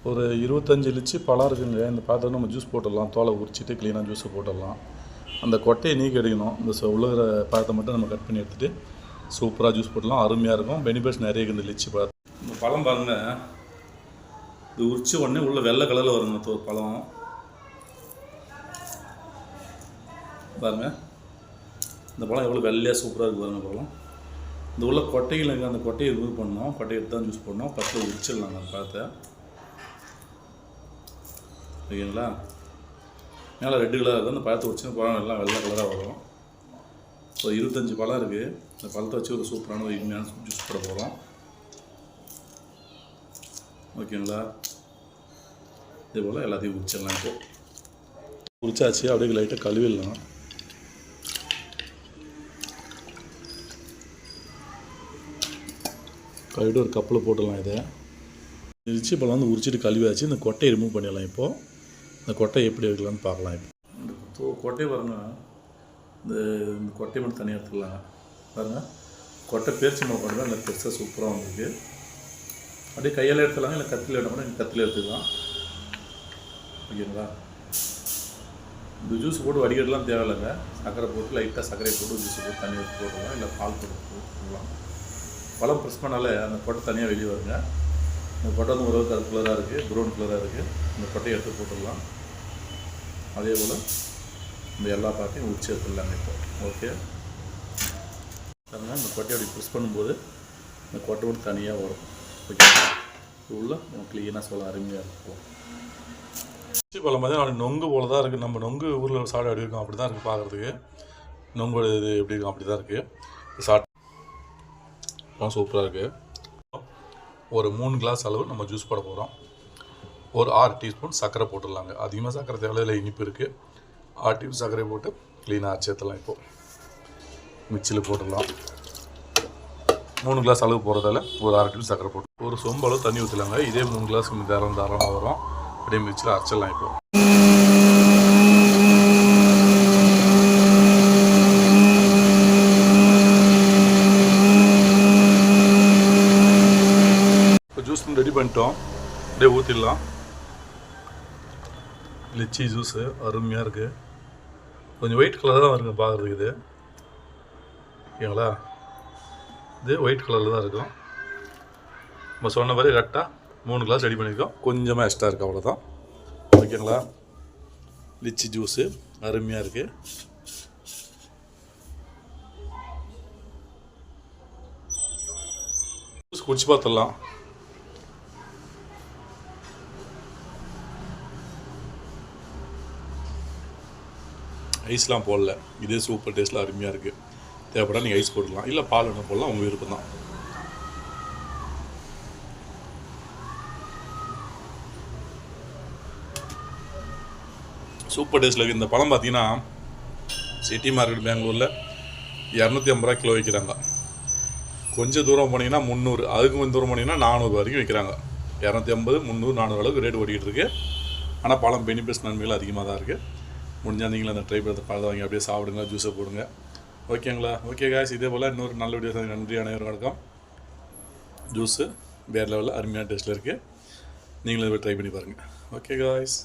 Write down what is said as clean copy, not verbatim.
ஒரு 25 லிச்சி பழம் இருக்குங்க. இந்த பழத்தை நம்ம ஜூஸ் போட்டுடலாம். தோலை உரிச்சிட்டு க்ளீனாக ஜூஸை போட்டுடலாம். அந்த கொட்டையை நீக்கி எடுக்கணும். இந்த உள்ளுகிற பழத்தை மட்டும் நம்ம கட் பண்ணி எடுத்துகிட்டு சூப்பராக ஜூஸ் போட்டலாம். அருமையாக இருக்கும். பெனிஃபிட்ஸ் நிறைய இருக்குது இந்த லிச்சி பழம். இந்த பழம் பாருங்கள், இது உரிச்சி உடனே உள்ள வெள்ளை கலரில் வருங்க பழம் பாருங்கள். இந்த பழம் எவ்வளோ வெள்ளையாக சூப்பராக இருக்குது பாருங்கள் பழம். இந்த உள்ள கொட்டைகள் இருக்குது, அந்த கொட்டையை ரிமூவ் பண்ணோம். கொட்டையை எடுத்து தான் ஜூஸ் பண்ணோம். ஃபஸ்ட்டு உரிச்சிடலாம் அந்த பழத்தை. ஓகேங்களா? மேலே ரெட்டு கலராக இருக்குது. அந்த பழத்தை உரிச்சு பழம் எல்லாம் வெள்ளை கலராக வரும். ஒரு 25 பழம் இருக்குது. இந்த பழத்தை வச்சு ஒரு சூப்பரான ஒரு இனிமையான ஜூஸ் போட போகிறோம். ஓகேங்களா? இதே போல் எல்லாத்தையும் உரிச்சிடலாம். இப்போது உரிச்சாச்சு. அப்படியே லைட்டாக கழுவிடலாம். கழுவிட்டு ஒரு கப்பில் போட்டுடலாம். இதை லிச்சி பழம் வந்து உரிச்சிட்டு கழுவியாச்சு. இந்த கொட்டையை ரிமூவ் பண்ணிடலாம். இப்போது இந்த கொட்டை எப்படி இருக்கலாம்னு பார்க்கலாம். இப்போ கொட்டையை பாருங்கள், இந்த கொட்டையை மட்டும் தனியாக எடுத்துக்கலாங்க. பாருங்கள், கொட்டை பேரிச்சி மரம் கொண்டு தான் இல்லை பெருசாக சூப்பராக வந்துருக்கு. அப்படியே கையால் எடுத்துக்கலாங்க, இல்லை கத்தியில் எடுத்தோம்னா நீங்கள் கத்தியில் எடுத்துக்கலாம். ஓகேங்களா? இந்த ஜூஸ் போட்டு வடிகட்டலாம் தேவையில்லைங்க. சர்க்கரை போட்டு லைட்டாக சர்க்கரை போட்டு ஜூஸ் போட்டு தண்ணி ஊற்றி போட்டுடலாம், இல்லை பால் போட்டு போட்டுக்கலாம். பழம் ப்ரெஸ் பண்ணாலே அந்த கொட்டை தனியாக வெளியே வருங்க. இந்த கொட்டை வந்து ஒரு கருப்பு கலராக இருக்குது, ப்ரௌன் கலராக இருக்குது. இந்த கொட்டையை எடுத்து போட்டுடலாம். அதே போல் இந்த எல்லா பார்ட்டையும் உரிச்சு எடுத்துடலாங்க. இப்போ ஓகே பாருங்கள், இந்த கொட்டையை அப்படி ப்ரெஸ் பண்ணும்போது இந்த கொட்டை மட்டும் தனியாக வரும். ஓகே, உள்ள க்ளீனாக சொல்ல அருமையாக இருக்கும். லிச்சி பழம் பார்த்தீங்கன்னா நொங்கு போல் தான் இருக்குது. நம்ம நொங்கு ஊரில் சாப்பிட எப்படி இருக்கும் அப்படி தான் இருக்குது பார்க்குறதுக்கு. நொங்கோட இது எப்படி இருக்கும் அப்படி தான் இருக்குது. சாப்பிட்டு சூப்பராக இருக்குது. ஒரு 3 கிளாஸ் அளவு நம்ம ஜூஸ் போட போகிறோம். ஒரு 6 டீஸ்பூன் சர்க்கரை போட்டுடலாங்க. அதிகமாக சர்க்கரை தேவையில்லை, இனிப்பு இருக்குது. 6 டீஸ்பூன் சர்க்கரை போட்டு க்ளீனாக அரைச்சிடலாம். இப்போது மிக்சியில் போட்டுடலாம். 3 கிளாஸ் அளவு போகிறதால ஒரு 6 டீஸ்பூன் சர்க்கரை போட்டு ஒரு சொம்பு அளவு தண்ணி ஊற்றலாங்க. இதே 3 கிளாஸ் தாராளமாக வரும். அப்படியே மிக்சியில் அரைச்சிடலாம். இப்போ ஜூஸ் ரெடி பண்ணிட்டோம். அப்படியே ஊற்றிடலாம். லிச்சி ஜூஸு அருமையாக இருக்குது. கொஞ்சம் ஒயிட் கலர் தான் வருங்க பார்க்குறதுக்கு. இது ஓகேங்களா? இது ஒயிட் கலரில் தான் இருக்கும். நம்ம சொன்ன மாதிரி கரெக்டாக 3 கிளாஸ் ரெடி பண்ணியிருக்கோம். கொஞ்சமாக எக்ஸ்ட்ரா இருக்குது, அவ்வளோதான். ஓகேங்களா? லிச்சி ஜூஸு அருமையாக இருக்குது. ஜூஸ் குடிச்சு பார்த்துடலாம். ஐஸ்லாம் போடல. இதே சூப்பர் டேஸ்ட்டில் அருமையாக இருக்குது. தேவைப்பட்டா நீங்கள் ஐஸ் போடலாம், இல்லை பால் என்ன போடலாம், உங்கள் விருப்பம் தான். சூப்பர் டேஸ்ட்டில் இருக்குது. இந்த பழம் பார்த்தீங்கன்னா சிட்டி மார்க்கெட் பெங்களூரில் 250 ரூபா கிலோ விற்கிறாங்க. கொஞ்சம் தூரம் போனீங்கன்னா 300, அதுக்கு கொஞ்சம் தூரம் போனீங்கன்னா 400 வரைக்கும் விற்கிறாங்க. 250, 300, 400 அளவுக்கு ரேட் ஓடிக்கிட்டு இருக்குது. ஆனால் பழம் பெனிஃபிட்ஸ் நன்மைகள் அதிகமாக தான் இருக்குது. முடிஞ்சால் நீங்களும் அந்த ட்ரை பண்ணி பழத்தை வாங்கி அப்படியே சாப்பிடுங்க, ஜூஸை போடுங்க. ஓகேங்களா? ஓகே காய்ஸ், இதே போல் இன்னொரு நல்ல வீடியோ. நன்றி அனைவரும் வணக்கம். ஜூஸு வேறு லெவலில் அருமையான டேஸ்ட்டில் இருக்குது. நீங்களும் ட்ரை பண்ணி பாருங்கள். Okay guys.